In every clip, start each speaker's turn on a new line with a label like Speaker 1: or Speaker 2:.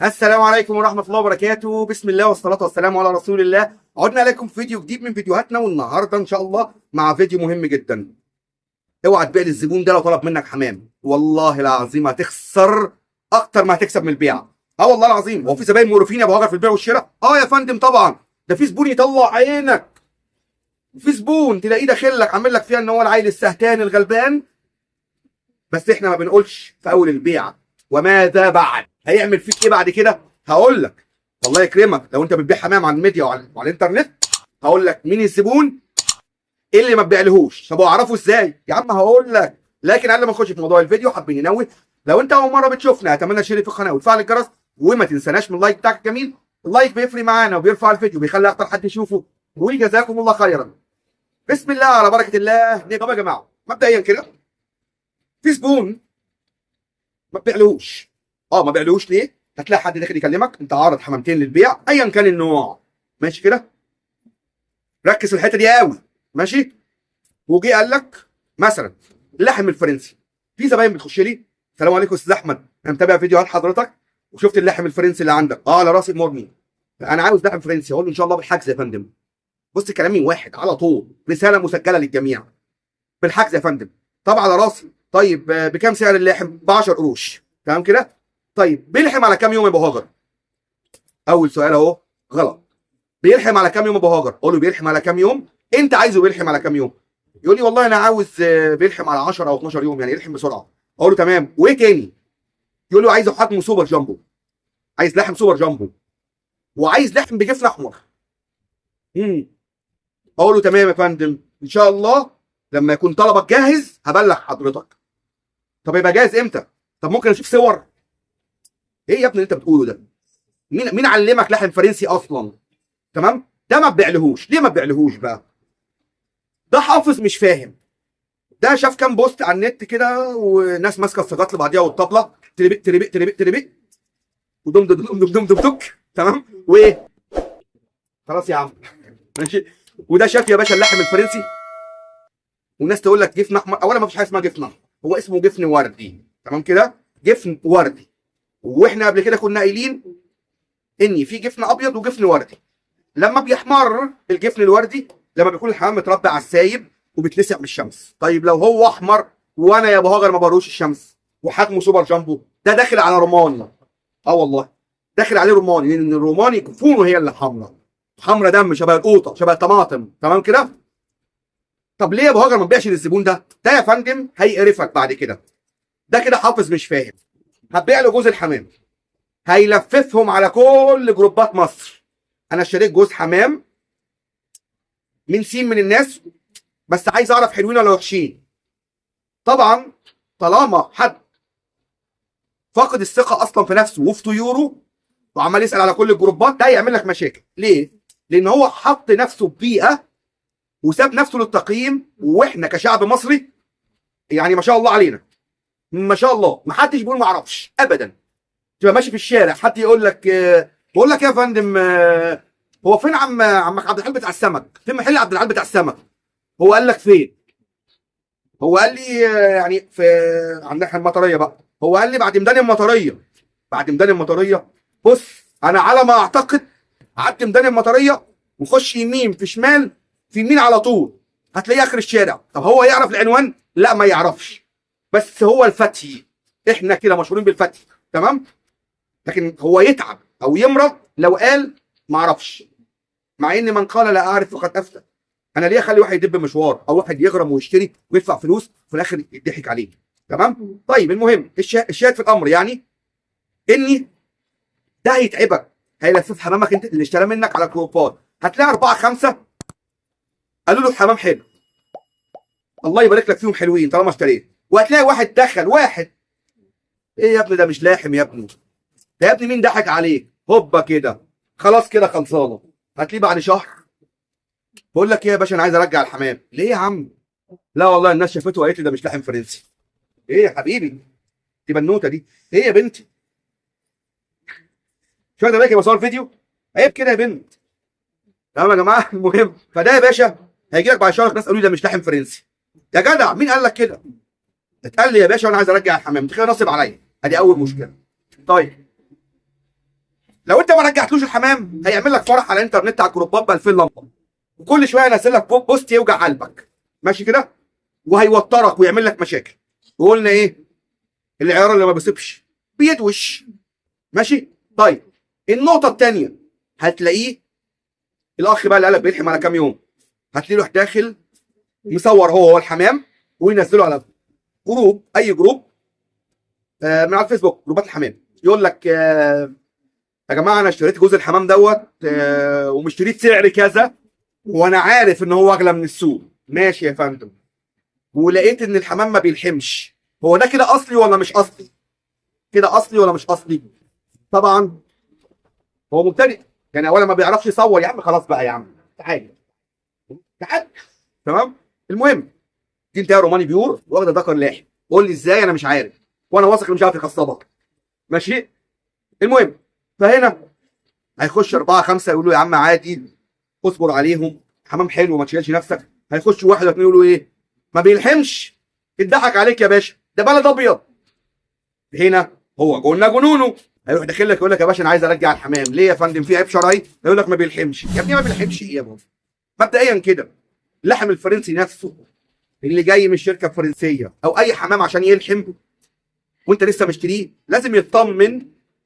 Speaker 1: السلام عليكم ورحمة الله وبركاته. بسم الله والصلاة والسلام على رسول الله. عدنا لكم في فيديو جديد من فيديوهاتنا، والنهاردة إن شاء الله مع فيديو مهم جدا. اوعى تبيع للزبون ده لو طلب منك حمام، والله العظيم هتخسر أكتر ما هتكسب من البيع. والله العظيم. هو في زباين مقرفين يا أبو هاجر في البيع والشراء؟ يا فندم طبعا. ده في زبون يطلع عينك، في زبون تلاقيه داخل لك عامل لك فيها إن هو العيل السهتان الغلبان، بس إحنا ما بنقولش في أول البيع وماذا بعد. هيعمل فيك ايه بعد كده؟ هقول لك. الله يكرمك، لو انت بتبيع حمام على الميديا وعلى الانترنت هقول لك مين الزبون اللي ما تبيعلهوش. طب اعرفه ازاي؟ يا عم هقول لك، لكن قبل ما نخش في موضوع الفيديو حابين ننوه، لو انت اول مره بتشوفنا اتمنى تشترك في القناه وتفعل الجرس، وما تنساناش من اللايك بتاعك الجميل. اللايك بيفرق معانا وبيرفع الفيديو بيخلي اكتر حد يشوفه، وجزاكم الله خيرا. بسم الله على بركه الله. طب يا جماعه مبدئيا كده، في زبون ما تبيعلهوش. ما بيعلوش ليه؟ هتلاقي حد داخل يكلمك انت عارض حمامتين للبيع ايا كان النوع، ماشي كده؟ ركز في الحته دي قوي، ماشي؟ وجي قال لك مثلا اللحم الفرنسي. في زباين بتخش لي: السلام عليكم استاذ احمد، انا متابع فيديوهات حضرتك وشفت اللحم الفرنسي اللي عندك، على راسي مرمي، انا عاوز لحم فرنسي. اقول له ان شاء الله بالحجز يا فندم. بص كلامي واحد على طول، رساله مسجله للجميع: بالحجز يا فندم. طب على راسي. طيب بكام سعر اللحم؟ ب 10 قروش. تمام كده؟ طيب بيلحم على كام يوم يا ابو هاجر؟ اول سؤال اهو غلط. بيلحم على كام يوم يا ابو هاجر؟ قول له بيلحم على كام يوم؟ انت عايزه بيلحم على كام يوم؟ يقول لي والله انا عاوز بيلحم على 10 او 12 يوم، يعني يلحم بسرعه. اقول له تمام، وايه تاني؟ يقول له عايزه حجم سوبر جامبو، عايز لحم سوبر جامبو، وعايز لحم بجفن احمر. اقول له تمام يا فندم، ان شاء الله لما يكون طلبك جاهز هبلغ حضرتك. طب يبقى جاهز امتى؟ طب ممكن اشوف صور؟ ايه يا ابني اللي انت بتقوله ده؟ مين علمك لحم فرنسي اصلا؟ تمام؟ ده ما تبيعلهوش. ليه ما تبيعلهوش بقى؟ ده حافظ مش فاهم. ده شاف كام بوست على النت كده وناس ماسكه السجاط لبعضيها والطبله تربق تربق تربق تربق ودم دم دم دم دم دم. تمام؟ وايه؟ خلاص يا عم ماشي. وده شاف يا باشا اللحم الفرنسي، والناس تقول لك جفن احمر. اولا ما فيش حاجه اسمها جفن احمر، هو اسمه جفن وردي. تمام كده؟ جفن وردي. واحنا قبل كده كنا قايلين ان في جفن ابيض وجفن وردي. لما بيحمر الجفن الوردي لما بيكون الحمام متربى على السايب وبيتلسع من الشمس. طيب لو هو احمر وانا يا ابو هاجر ما بروش الشمس وحجمه سوبر جامبو، ده داخل على رماني. والله داخل عليه رماني، لان الرماني كفونه هي اللي حمراء، حمراء دم شبه القوطه شبه الطماطم. تمام كده؟ طب ليه يا ابو هاجر ما تبيعش للزبون ده؟ ده يا فندم هيقرفك بعد كده. ده كده حافظ مش فاهم. هتبيع له جوز الحمام، هيلففهم على كل جروبات مصر: انا اشتريت جوز حمام من سين من الناس، بس عايز اعرف حلوين ولا وحشين. طبعا طالما حد فاقد الثقه اصلا في نفسه وفي طيوره وعمال يسال على كل الجروبات، ده هيعمل لك مشاكل. ليه؟ لان هو حط نفسه ببيئه وساب نفسه للتقييم، واحنا كشعب مصري يعني ما شاء الله علينا، ما شاء الله ما حدش بيقول ما اعرفش ابدا. تبقى ماشي في الشارع حد يقول لك بقول لك يا فندم هو فين عمك عبد الحليم بتاع السمك؟ فين محل عبد الحليم بتاع السمك؟ هو قال لك فين؟ هو قال لي يعني في عندنا المطريه بقى. هو قال لي بعد ميدان المطريه. بعد ميدان المطريه. بص انا على ما اعتقد عدي ميدان المطريه وخش يمين في شمال، في يمين على طول هتلاقيه اخر الشارع. طب هو يعرف العنوان؟ لا ما يعرفش، بس هو الفتي. احنا كده مشهورين بالفتي. تمام؟ لكن هو يتعب او يمرض لو قال ما اعرفش، مع ان من قال لا اعرف فقد افتى. انا ليه اخلي واحد يدب مشوار او واحد يغرم ويشتري ويدفع فلوس وفي الاخر يضحك عليه؟ تمام؟ طيب المهم الشاهد في الامر يعني اني ده هيتعبك، هيلفف حمامك انت اللي اشترى منك على جروبات. هتلاقي 4 5 قالوا له الحمام حلو، الله يبارك لك فيهم حلوين طالما اشتريت. وهتلاقي واحد دخل واحد: ايه يا ابني ده مش لاحم يا ابني، ده يا ابني مين ضحك عليك؟ هوبا كده خلاص كده خلصانه. هتلاقيه بعد شهر بقول لك ايه يا باشا انا عايز ارجع الحمام. ليه يا عم؟ لا والله الناس شافته وقالت لي ده مش لحم فرنسي. ايه يا حبيبي دي بنوته دي؟ ايه يا بنتي؟ مش واخده بالك يا بصور فيديو؟ عيب كده يا بنت. تمام يا جماعه؟ المهم فده يا باشا هيجي لك بعد شهر ناس قالوا لي ده مش لحم فرنسي. يا جدع مين قال لك كده؟ اتقال لي يا باشا وانا عايز ارجع الحمام، انت كده نصب عليا. ادي اول مشكله. طيب لو انت ما رجعتلوش الحمام هيعمل لك فرح على الانترنت على الجروبات ب 2000 لمبه، وكل شويه ينزل لك بوست يوجع قلبك، ماشي كده، وهيوترك ويعمل لك مشاكل. وقلنا ايه؟ العيار اللي ما بيصيبش بيدوش، ماشي. طيب النقطه الثانيه، هتلاقيه الاخ بقى اللي قالك بيلحم على كام يوم، هتلاقيه يروح داخل مصور هو الحمام وينزله على جروب، اي جروب من على الفيسبوك، جروبات الحمام، يقول لك يا جماعه انا اشتريت جوز الحمام دوت ومشتريت سعر كذا، وانا عارف ان هو اغلى من السوق. ماشي يا فندم، ولقيت ان الحمام ما بيلحمش، هو ده كده اصلي ولا مش اصلي؟ كده اصلي ولا مش اصلي؟ طبعا هو مبتدئ، يعني اولا ما بيعرفش يصور. يا عم خلاص بقى يا عم، تعالى تعالى، تمام. المهم دي انت يا روماني بيور واخده ذكر لاحم، قول لي ازاي؟ انا مش عارف، وانا واثق انه مش عارف يخصبها، ماشي. المهم فهنا هيخش 4 5 يقولوا يا عم عادي اصبر عليهم، حمام حلو ما تشيلش نفسك. هيخش واحد واتنين يقولوا ايه؟ ما بيلحمش، اتضحك عليك يا باشا، ده بلد ابيض. هنا هو قلنا جنونه، هيروح داخل لك يقول لك يا باشا انا عايز ارجع الحمام. ليه يا فندم؟ في عيب شرعي؟ يقول لك ما بيلحمش. يا ابني ما بيلحمش ايه يا بابا؟ مبدئيا كده اللحم الفرنسي نفسه اللي جاي من الشركه الفرنسيه او اي حمام عشان يلحم وانت لسه مشتريه، لازم يطمن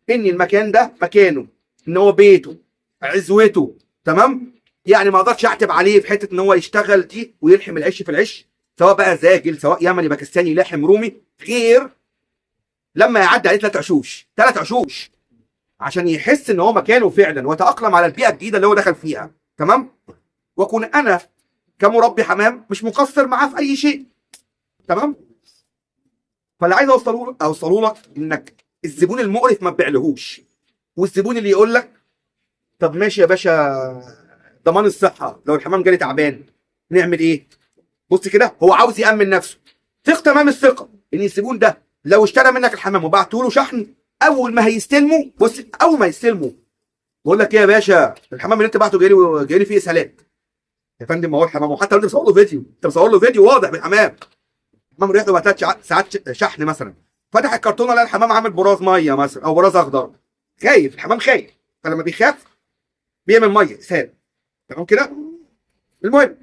Speaker 1: ان المكان ده مكانه، ان هو بيته، عزوته، تمام. يعني ما اقدرش اعتب عليه في حته ان هو يشتغل دي ويلحم العش في العش، سواء بقى زاجل سواء يمني باكستاني لحم رومي، غير لما يعدي عليه 3 عشوش 3 عشوش عشان يحس ان هو مكانه فعلا ويتاقلم على البيئه الجديده اللي هو دخل فيها، تمام. واكون انا كمربي حمام مش مقصر معاه في اي شيء، تمام. فاللي عايز اوصله لك انك الزبون المقرف ما تبيعلهوش، والزبون اللي يقول لك طب ماشي يا باشا ضمان الصحه لو الحمام جالي تعبان نعمل ايه؟ بص كده، هو عاوز يامن نفسه، ثق تمام الثقه ان الزبون ده لو اشترى منك الحمام وبعته له شحن، اول ما هيستلمه، بص اول ما يستلمه بقول لك ايه يا باشا الحمام اللي انت بعته جاي لي فيه اسهالات. يا فندم ما هو الحمام، وحتى لو انت مصور له فيديو، انت مصور له فيديو واضح بالحمام، الحمام ريحته بقى 3 ساعات شحن مثلا، فتح الكرتونه لقى الحمام عامل براز ميه مثلا او براز اخضر، خايف، الحمام خايف، فلما بيخاف بيعمل ميه اسهال، تمام كده. المهم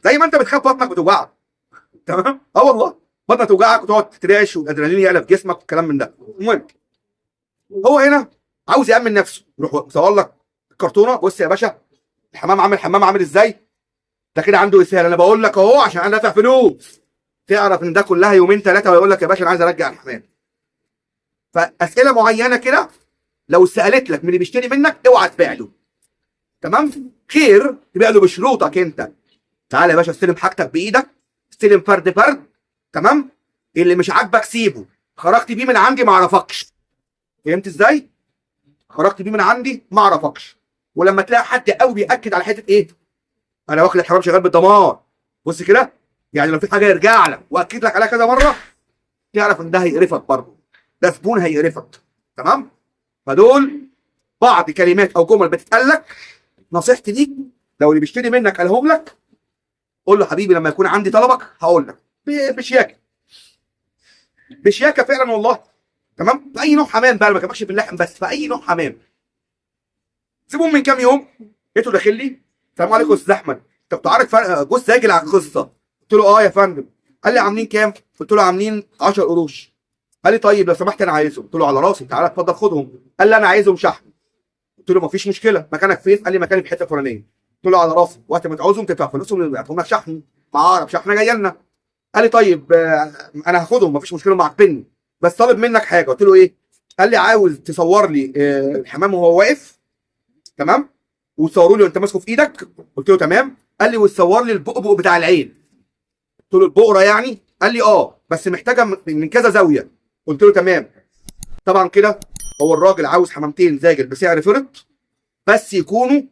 Speaker 1: زي ما انت بتخاف بطنك بتوجعك، تمام. اه والله بطنك توجعك وتقعد تترعش والادرينالين يعلى في جسمك والكلام من ده. المهم هو هنا عاوز يامن نفسه، يروح مصور لك الكرتونه، بص يا باشا الحمام عامل حمام عامل ازاي، ده كده عنده اسهال، انا بقول لك اهو عشان انا دافع فلوس، تعرف ان ده كلها يومين 3 ويقول لك يا باشا انا عايز ارجع الحمام. فاسئله معينه كده لو سالت لك من اللي بيشتري منك اوعى تبيع له، تمام. خير تبيع له بشروطك انت، تعالى يا باشا استلم حاجتك بايدك، استلم فرد فرد، تمام. اللي مش عاجبك سيبه، خرجت بيه من عندي ما اعرفكش، فهمت ازاي؟ خرجت بيه من عندي ما اعرفكش. ولما تلاقي حد قوي بياكد على حته ايه؟ انا واخد الحرام شغال بالضمان، بص كده، يعني لو في حاجه يرجع لك واكد لك عليها كذا مره، تعرف ان ده هيقرفك برضه، ده زبون هيقرفك، تمام. فدول بعض كلمات او جمل بتتقال لك، نصيحتي ليك لو اللي بيشتري منك قالهم لك قول له حبيبي لما يكون عندي طلبك هقول لك بشياكه، بشياكه فعلا والله، تمام. في اي نوع حمام بقى، ما بكلمكش في اللحم بس، في اي نوع حمام. زبون من كام يوم لقيته داخل لي، السلام عليكم يا استاذ احمد، انت بتعرف فرق جوز ساجل عن قصه؟ قلت له اه يا فندم. قال لي عاملين كام؟ قلت له عاملين 10 قروش. قال لي طيب لو سمحت انا عايزهم. قلت له على راسي، تعالى اتفضل خدهم. قال لي انا عايزهم شحن. قلت له مفيش مشكله، مكانك فين؟ قال لي مكاني في الحته الفلانيه. قلت له على راسي، وقت ما تعوزهم تدفع فلوسهم يبعتهم لك شحن مع اقرب شحنه جايه لنا. قال لي طيب انا هاخدهم مفيش مشكله، هم عاجبني بس طالب منك حاجه. قلت له ايه؟ قال لي عاوز تصور لي الحمام وهو واقف، تمام، وتصوروا لي وانت ماسكه في ايدك. قلت له تمام. قال لي وتصور لي البؤبؤ بتاع العين. قلت له البقره يعني؟ قال لي اه بس محتاجه من كذا زاويه. قلت له تمام. طبعا كده هو الراجل عاوز حمامتين زاجل بسعر فرط، بس يكونوا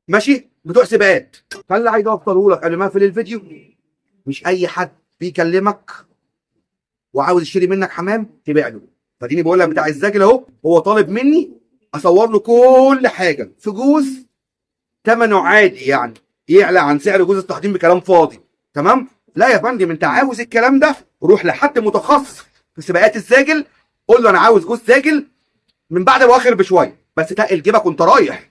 Speaker 1: ماشي بتوع سباقات. فاللي عايز اوصله لك قبل ما اقفل الفيديو، مش اي حد بيكلمك وعاوز يشتري منك حمام تبيع له. فديني بقول لك بتاع الزاجل اهو، هو طالب مني اصور له كل حاجه في جوز ثمنه عادي، يعني يعلى عن سعر جوز التحضير بكلام فاضي، تمام. لا يا فندم انت عاوز الكلام ده روح لحد متخصص في سباقات الزاجل، قول له انا عاوز جوز زاجل من بعد الاواخر بشويه، بس تقل جيبك وانت رايح.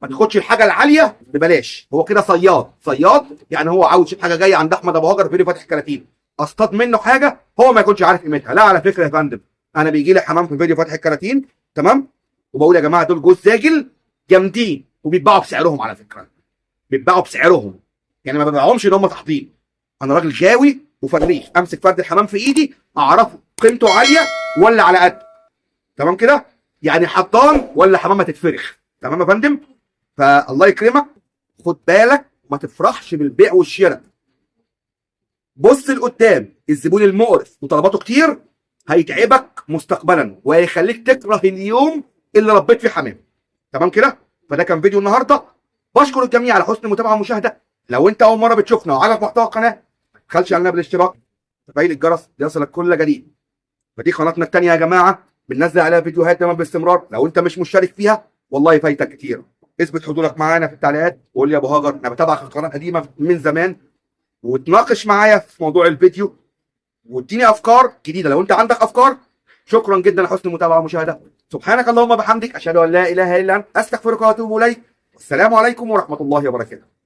Speaker 1: ما تاخدش الحاجه العاليه ببلاش. هو كده صياد، صياد يعني هو عاوز يشوف حاجه جايه عند احمد ابو هاجر فيديو فاتح كراتين، اصطاد منه حاجه هو ما يكونش عارف قيمتها. لا على فكره يا فندم، انا بيجي لي حمام في فيديو فاتح الكراتين تمام، وبقول يا جماعه دول جوز زاجل جامدين، وبيتباعوا بسعرهم على فكره، بيتباعوا بسعرهم، يعني ما ببيعهمش ان هم تحضير. انا راجل جاوي وفريخ، امسك فرد الحمام في ايدي اعرفه قيمته عاليه ولا على قد. تمام كده، يعني حطان ولا حمامه تتفرخ. تمام يا فندم، فالله يكرمك، خد بالك ما تفرحش بالبيع والشراء. بص لقدام، الزبون المقرف وطلباته كتير هيتعبك مستقبلا وهيخليك تكره اليوم اللي ربيت فيه حمام. تمام كده، فده كان فيديو النهارده. بشكر الجميع على حسن المتابعه والمشاهده. لو انت اول مره بتشوفنا وعجبك محتوى القناه، ما تبخلش علينا بالاشتراك، تفعيل الجرس ليصلك كل جديد. فدي قناتنا الثانيه يا جماعه، بننزل عليها فيديوهات دايما باستمرار. لو انت مش مشترك فيها والله فايتك كتير. اثبت حضورك معانا في التعليقات وقول لي يا ابو هاجر انا بتابعك في القناه القديمه من زمان، وتناقش معايا في موضوع الفيديو واديني افكار جديده لو انت عندك افكار. شكرا جدا لحسن المتابعه والمشاهده. سبحانك اللهم وبحمدك، اشهد ان لا اله الا انت، استغفرك واتوب اليك. السلام عليكم ورحمه الله وبركاته.